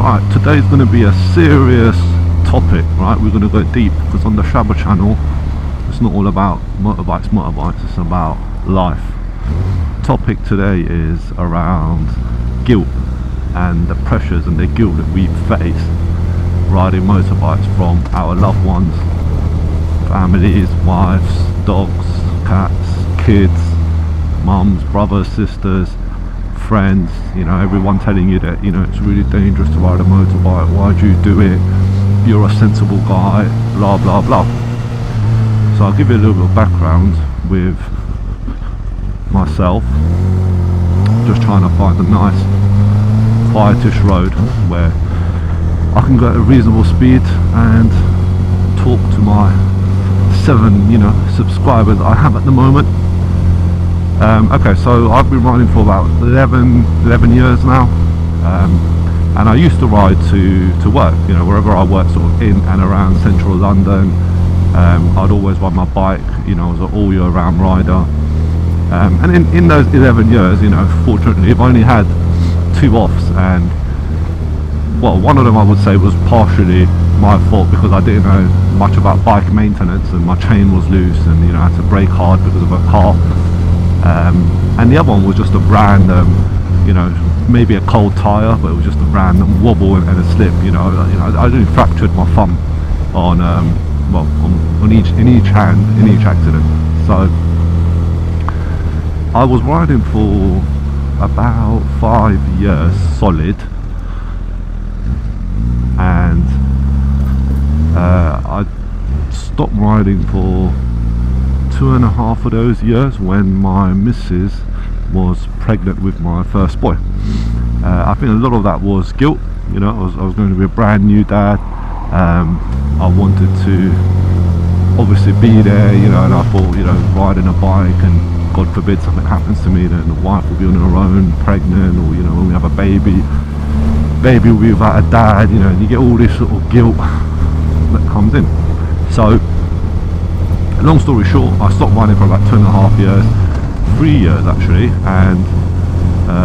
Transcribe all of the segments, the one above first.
Right, today's going to be a serious topic, right? We're going to go deep, because on the Shaba channel it's not all about motorbikes, it's about life. Topic today is around guilt and the pressures and the guilt that we face riding motorbikes from our loved ones, families, wives, dogs, cats, kids, mums, brothers, sisters, friends, you know, everyone telling you that, you know, it's really dangerous to ride a motorbike, why do you do it, you're a sensible guy, blah blah blah. So I'll give you a little bit of background with myself, just trying to find a nice quietish road where I can go at a reasonable speed and talk to my 7, you know, subscribers I have at the moment. Okay, so I've been riding for about 11 years now, and I used to ride to work, you know, wherever I worked, sort of in and around central London. I'd always ride my bike, you know, I was an all year round rider, and in those 11 years, you know, fortunately I've only had 2 offs, and well, one of them I would say was partially my fault because I didn't know much about bike maintenance and my chain was loose, and you know, I had to brake hard because of a car. And the other one was just a random, you know, maybe a cold tyre, but it was just a random wobble and a slip. You know, I only fractured my thumb on, well, in each hand in each accident. So I was riding for about 5 years solid, and I stopped riding for 2.5 of those years when my missus was pregnant with my first boy. I think a lot of that was guilt, you know, I was going to be a brand new dad. I wanted to obviously be there, you know, and I thought, you know, riding a bike and God forbid something happens to me, then the wife will be on her own, pregnant, or you know, when we have a baby will be without a dad, you know, and you get all this sort of guilt that comes in. So long story short, I stopped riding for about 2.5 years, 3 years actually, and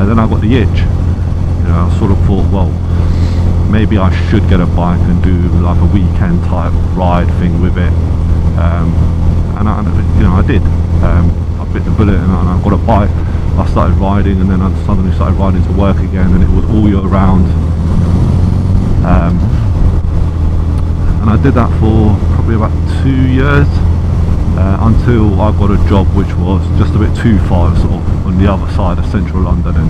then I got the itch. You know, I sort of thought, well, maybe I should get a bike and do like a weekend type ride thing with it, and you know, I did. I bit the bullet and I got a bike. I started riding, and then I suddenly started riding to work again, and it was all year round. And I did that for probably about 2 years. Until I got a job which was just a bit too far, sort of on the other side of central London, and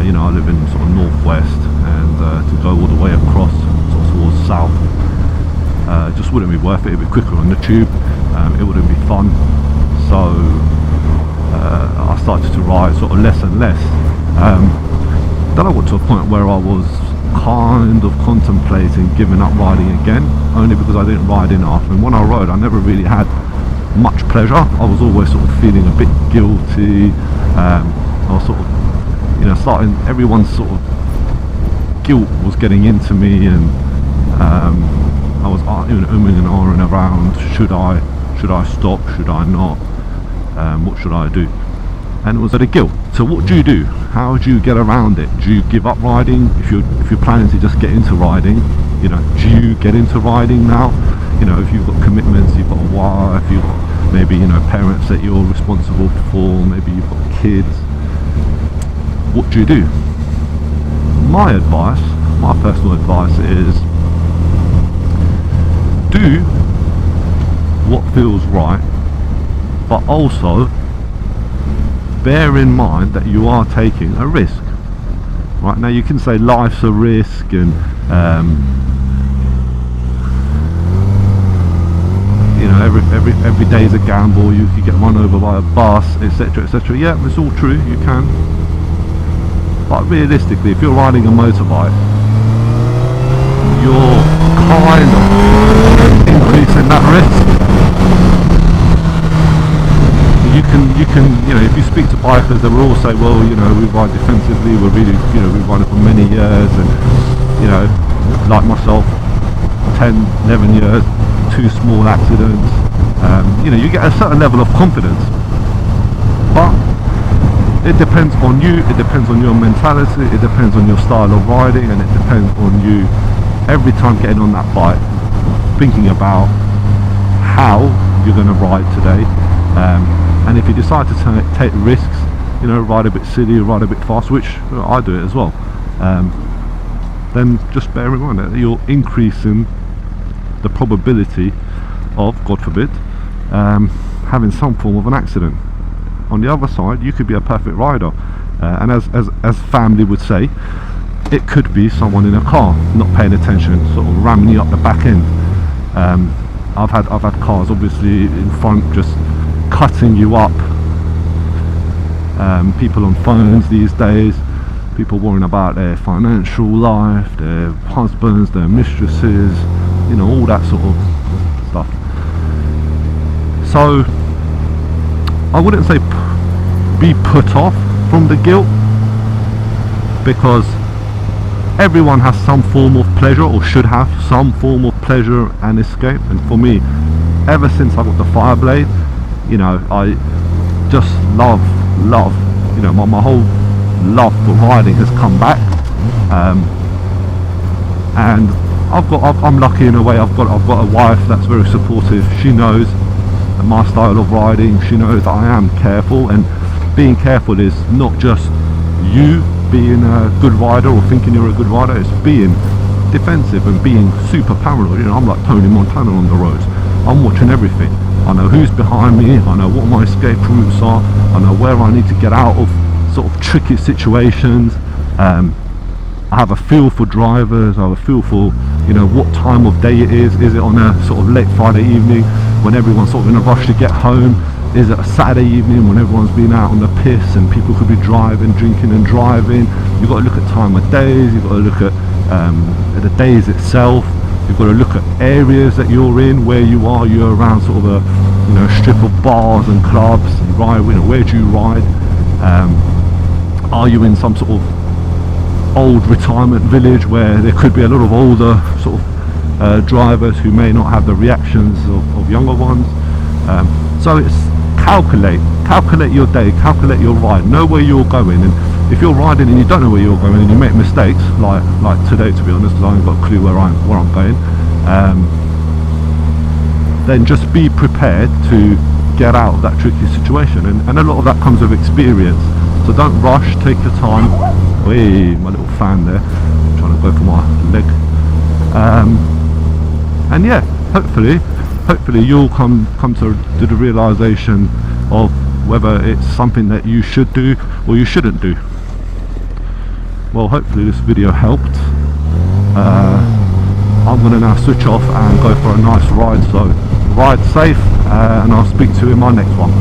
you know, I live in sort of northwest, and to go all the way across sort of towards south just wouldn't be worth it. It'd be quicker on the tube, it wouldn't be fun. So I started to ride sort of less and less. Then I got to a point where I was kind of contemplating giving up riding again, only because I didn't ride enough, and when I rode I never really had much pleasure. I was always sort of feeling a bit guilty. I was sort of, you know, everyone's sort of guilt was getting into me, and I was, you know, umming and ahhing around, should I stop, should I not, what should I do? And it was a guilt. So what do you do? How do you get around it? Do you give up riding? If you're planning to just get into riding, you know, do you get into riding now? You know, if you've got commitments, you've got a wife, you've got maybe, you know, parents that you're responsible for, maybe you've got kids. What do you do? My advice, my personal advice is do what feels right, but also bear in mind that you are taking a risk. Right, now you can say life's a risk, and you know, every day is a gamble, you could get run over by a bus, etc, etc. Yeah, it's all true, you can, but realistically, if you're riding a motorbike, you're kind of increasing that risk. You can, you know, if you speak to bikers, they will all say, well, you know, we ride defensively, we're really, you know, we've ridden for many years, and you know, like myself, 10, 11 years, 2 small accidents, you know, you get a certain level of confidence. But it depends on you, it depends on your mentality, it depends on your style of riding, and it depends on you every time getting on that bike, thinking about how you're going to ride today. And if you decide to take risks, you know, ride a bit silly, ride a bit fast, which I do it as well, then just bear in mind that you're increasing the probability of, God forbid, having some form of an accident. On the other side, you could be a perfect rider, and as family would say, it could be someone in a car not paying attention, sort of ramming you up the back end. I've had cars obviously in front just cutting you up. People on phones these days, people worrying about their financial life, their husbands, their mistresses, you know, all that sort of stuff. So I wouldn't say be put off from the guilt, because everyone has some form of pleasure, or should have some form of pleasure and escape. And for me, ever since I got the Fireblade, you know, I just love, you know, my whole love for riding has come back. And I'm lucky in a way. I've got a wife that's very supportive. She knows my style of riding. She knows that I am careful, and being careful is not just you being a good rider or thinking you're a good rider, it's being defensive and being super paranoid. You know, I'm like Tony Montana on the roads. I'm watching everything. I know who's behind me, I know what my escape routes are, I know where I need to get out of sort of tricky situations. I have a feel for drivers, I have a feel for, you know, what time of day it is. Is it on a sort of late Friday evening when everyone's sort of in a rush to get home? Is it a Saturday evening when everyone's been out on the piss and people could be driving, drinking and driving? You've got to look at time of days, you've got to look at the days itself, you've got to look at areas that you're in, where you are. You're around sort of a, you know, strip of bars and clubs, and ride, you know, where do you ride? Are you in some sort of old retirement village where there could be a lot of older sort of drivers who may not have the reactions of younger ones? So it's calculate your day, calculate your ride, know where you're going. And if you're riding and you don't know where you're going and you make mistakes, like today, to be honest, because I haven't got a clue where I'm going, then just be prepared to get out of that tricky situation. And a lot of that comes with experience. So don't rush, take your time. Hey, my little fan there, trying to go for my leg. And yeah, hopefully you'll come to the realization of whether it's something that you should do or you shouldn't do. Well, hopefully this video helped. I'm going to now switch off and go for a nice ride, so ride safe, and I'll speak to you in my next one.